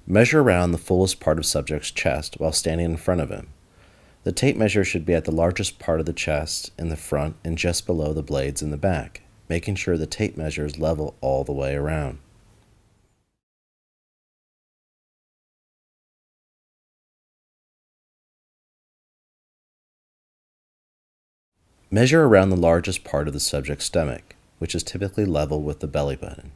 Measure around the fullest part of subject's chest while standing in front of him. The tape measure should be at the largest part of the chest in the front and just below the blades in the back, making sure the tape measure is level all the way around. Measure around the largest part of the subject's stomach, which is typically level with the belly button.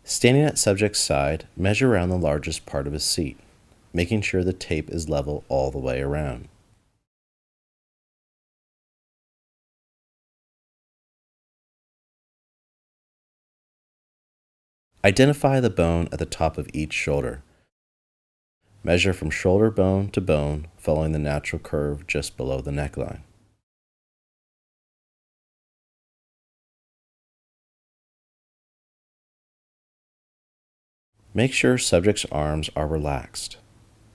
Standing at subject's side, measure around the largest part of his seat, making sure the tape is level all the way around. Identify the bone at the top of each shoulder. Measure from shoulder bone to bone, following the natural curve just below the neckline. Make sure subject's arms are relaxed.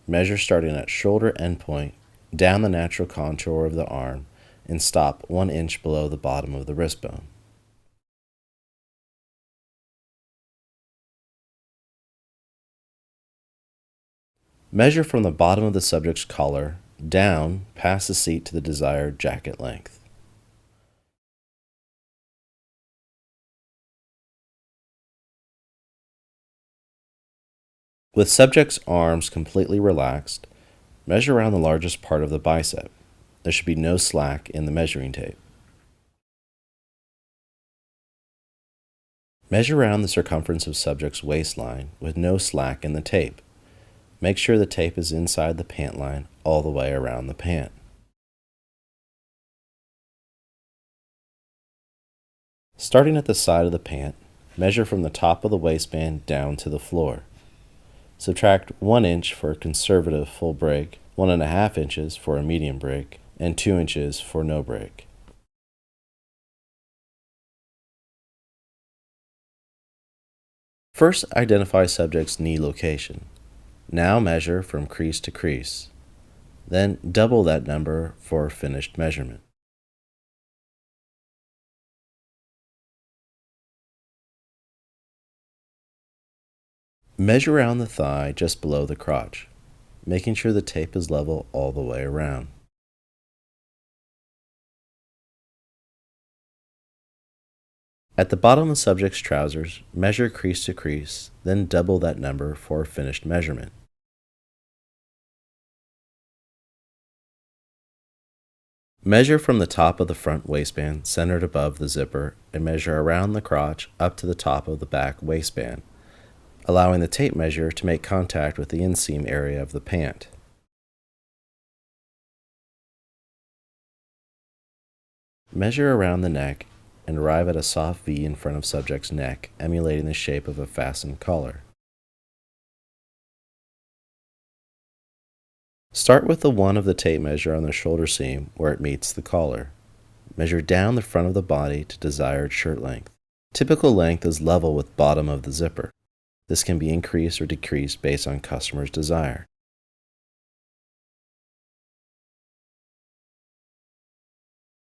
Measure starting at shoulder endpoint, down the natural contour of the arm, and stop 1 inch below the bottom of the wrist bone. Measure from the bottom of the subject's collar down past the seat to the desired jacket length. With subject's arms completely relaxed, measure around the largest part of the bicep. There should be no slack in the measuring tape. Measure around the circumference of subject's waistline with no slack in the tape. Make sure the tape is inside the pant line all the way around the pant. Starting at the side of the pant, measure from the top of the waistband down to the floor. Subtract 1 inch for a conservative full break, 1.5 inches for a medium break, and 2 inches for no break. First, identify subject's knee location. Now measure from crease to crease. Then double that number for a finished measurement. Measure around the thigh just below the crotch, making sure the tape is level all the way around. At the bottom of the subject's trousers, measure crease to crease, then double that number for a finished measurement. Measure from the top of the front waistband centered above the zipper and measure around the crotch up to the top of the back waistband, allowing the tape measure to make contact with the inseam area of the pant. Measure around the neck and arrive at a soft V in front of subject's neck, emulating the shape of a fastened collar. Start with the 1 of the tape measure on the shoulder seam where it meets the collar. Measure down the front of the body to desired shirt length. Typical length is level with bottom of the zipper. This can be increased or decreased based on customer's desire.